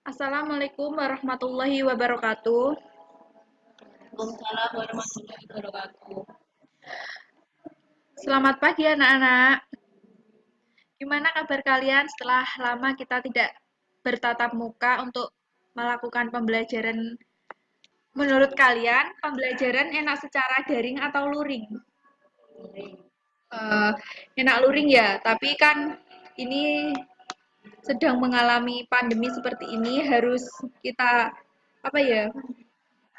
Assalamualaikum warahmatullahi wabarakatuh. Waalaikumsalam warahmatullahi wabarakatuh. Selamat pagi anak-anak. Gimana kabar kalian setelah lama kita tidak bertatap muka untuk melakukan pembelajaran? Menurut kalian, pembelajaran enak secara daring atau luring? Eh, Enak luring ya, tapi kan ini sedang mengalami pandemi seperti ini, harus kita apa ya,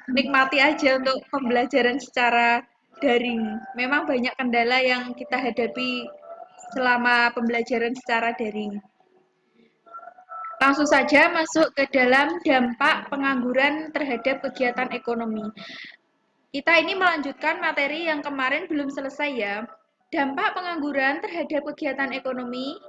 nikmati aja untuk pembelajaran secara daring. Memang banyak kendala yang kita hadapi selama pembelajaran secara daring. Langsung saja masuk ke dalam dampak pengangguran terhadap kegiatan ekonomi. Kita ini melanjutkan materi yang kemarin belum selesai ya. Dampak pengangguran terhadap kegiatan ekonomi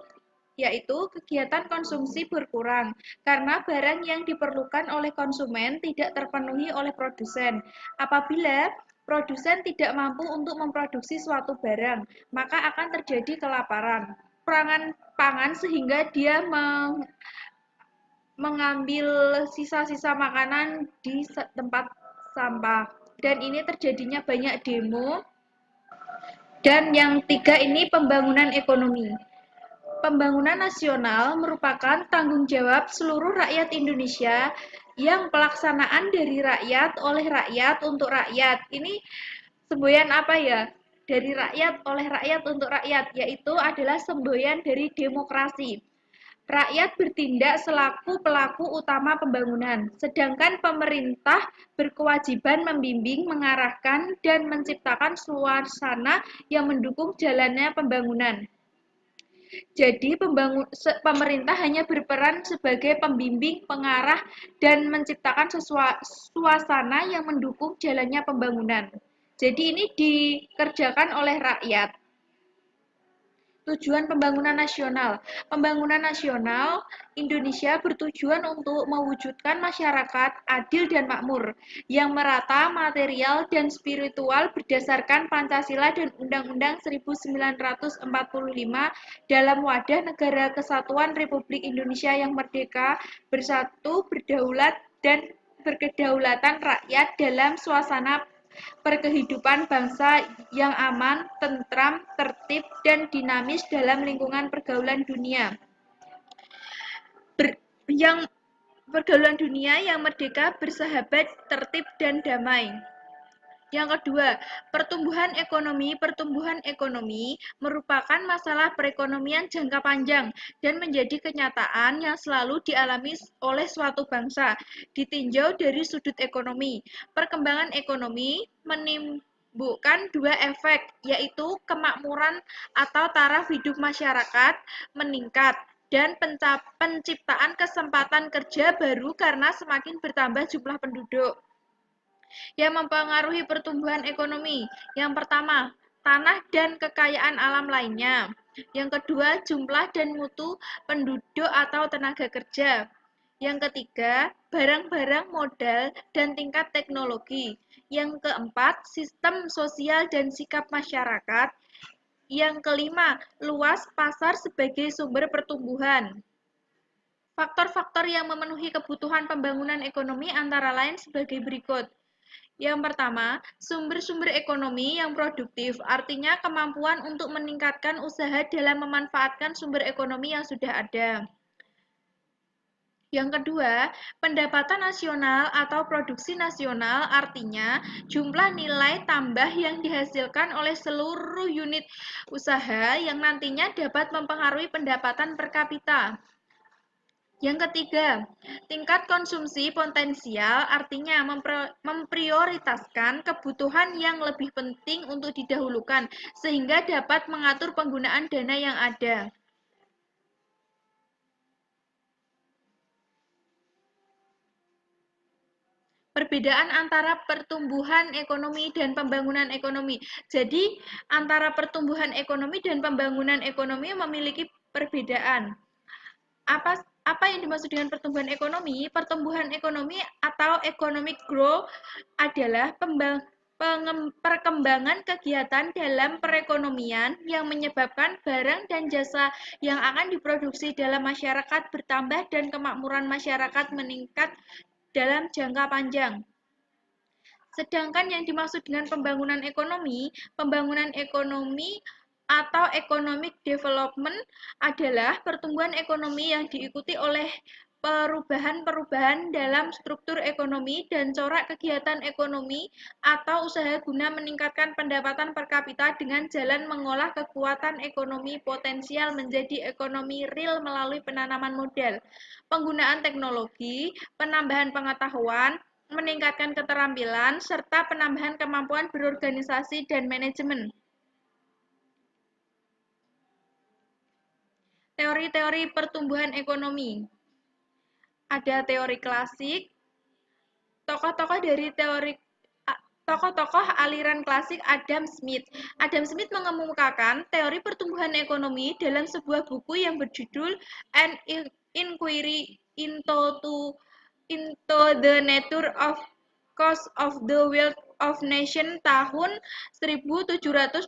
yaitu kegiatan konsumsi berkurang karena barang yang diperlukan oleh konsumen tidak terpenuhi oleh produsen. Apabila produsen tidak mampu untuk memproduksi suatu barang, maka akan terjadi kelaparan, kekurangan pangan sehingga dia mengambil sisa-sisa makanan di tempat sampah. Dan ini terjadinya banyak demo. Dan yang tiga ini pembangunan ekonomi. Pembangunan nasional merupakan tanggung jawab seluruh rakyat Indonesia yang pelaksanaan dari rakyat oleh rakyat untuk rakyat. Ini semboyan apa ya? Dari rakyat oleh rakyat untuk rakyat, yaitu adalah semboyan dari demokrasi. Rakyat bertindak selaku pelaku utama pembangunan, sedangkan pemerintah berkewajiban membimbing, mengarahkan, dan menciptakan suasana yang mendukung jalannya pembangunan. Jadi pemerintah hanya berperan sebagai pembimbing, pengarah, dan menciptakan suasana yang mendukung jalannya pembangunan. Jadi ini dikerjakan oleh rakyat. Tujuan pembangunan nasional. Pembangunan nasional Indonesia bertujuan untuk mewujudkan masyarakat adil dan makmur, yang merata material dan spiritual berdasarkan Pancasila dan Undang-Undang 1945 dalam wadah negara kesatuan Republik Indonesia yang merdeka, bersatu, berdaulat, dan berkedaulatan rakyat dalam suasana perkehidupan bangsa yang aman, tentram, tertib, dan dinamis dalam lingkungan pergaulan dunia. Yang pergaulan dunia yang merdeka, bersahabat, tertib, dan damai. Yang kedua, pertumbuhan ekonomi. Pertumbuhan ekonomi merupakan masalah perekonomian jangka panjang dan menjadi kenyataan yang selalu dialami oleh suatu bangsa. Ditinjau dari sudut ekonomi, perkembangan ekonomi menimbulkan dua efek, yaitu kemakmuran atau taraf hidup masyarakat meningkat dan penciptaan kesempatan kerja baru karena semakin bertambah jumlah penduduk. Yang mempengaruhi pertumbuhan ekonomi. Yang pertama, tanah dan kekayaan alam lainnya. Yang kedua, jumlah dan mutu penduduk atau tenaga kerja. Yang ketiga, barang-barang modal dan tingkat teknologi. Yang keempat, sistem sosial dan sikap masyarakat. Yang kelima, luas pasar sebagai sumber pertumbuhan. Faktor-faktor yang memenuhi kebutuhan pembangunan ekonomi antara lain sebagai berikut. Yang pertama, sumber-sumber ekonomi yang produktif, artinya kemampuan untuk meningkatkan usaha dalam memanfaatkan sumber ekonomi yang sudah ada. Yang kedua, pendapatan nasional atau produksi nasional, artinya jumlah nilai tambah yang dihasilkan oleh seluruh unit usaha yang nantinya dapat mempengaruhi pendapatan per kapita. Yang ketiga, tingkat konsumsi potensial, artinya memprioritaskan kebutuhan yang lebih penting untuk didahulukan, sehingga dapat mengatur penggunaan dana yang ada. Perbedaan antara pertumbuhan ekonomi dan pembangunan ekonomi. Jadi, antara pertumbuhan ekonomi dan pembangunan ekonomi memiliki perbedaan. Apa yang dimaksud dengan pertumbuhan ekonomi? Pertumbuhan ekonomi atau economic growth adalah perkembangan kegiatan dalam perekonomian yang menyebabkan barang dan jasa yang akan diproduksi dalam masyarakat bertambah dan kemakmuran masyarakat meningkat dalam jangka panjang. Sedangkan yang dimaksud dengan pembangunan ekonomi atau economic development adalah pertumbuhan ekonomi yang diikuti oleh perubahan-perubahan dalam struktur ekonomi dan corak kegiatan ekonomi atau usaha guna meningkatkan pendapatan per kapita dengan jalan mengolah kekuatan ekonomi potensial menjadi ekonomi real melalui penanaman modal, penggunaan teknologi, penambahan pengetahuan, meningkatkan keterampilan, serta penambahan kemampuan berorganisasi dan manajemen. Teori-teori pertumbuhan ekonomi. Ada teori klasik, tokoh-tokoh aliran klasik Adam Smith. Adam Smith mengemukakan teori pertumbuhan ekonomi dalam sebuah buku yang berjudul An Inquiry into the Nature of Cause of the Wealth of Nation tahun 1776.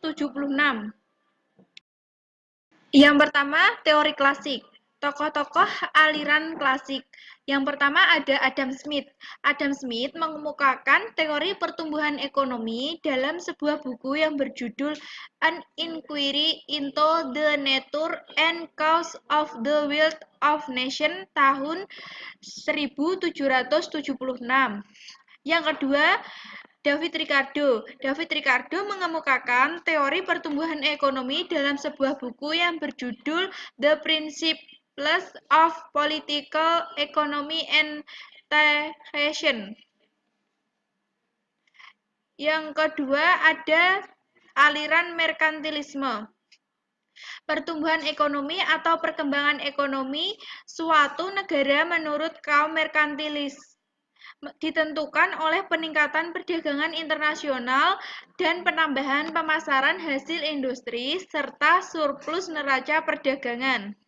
Yang pertama, teori klasik. Tokoh-tokoh aliran klasik. Yang pertama ada Adam Smith. Adam Smith mengemukakan teori pertumbuhan ekonomi dalam sebuah buku yang berjudul An Inquiry into the Nature and Cause of the Wealth of Nation tahun 1776. Yang kedua, David Ricardo. David Ricardo mengemukakan teori pertumbuhan ekonomi dalam sebuah buku yang berjudul The Principles of Political Economy and Taxation. Yang kedua ada aliran merkantilisme. Pertumbuhan ekonomi atau perkembangan ekonomi suatu negara menurut kaum merkantilis ditentukan oleh peningkatan perdagangan internasional dan penambahan pemasaran hasil industri serta surplus neraca perdagangan.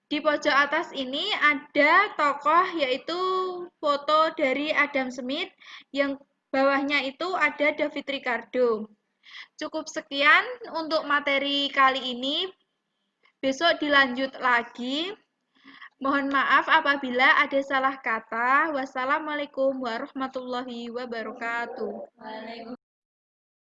Di pojok atas ini ada tokoh yaitu foto dari Adam Smith, yang bawahnya itu ada David Ricardo. Cukup sekian untuk materi kali ini. Besok dilanjut lagi. Mohon maaf apabila ada salah kata. Wassalamualaikum warahmatullahi wabarakatuh.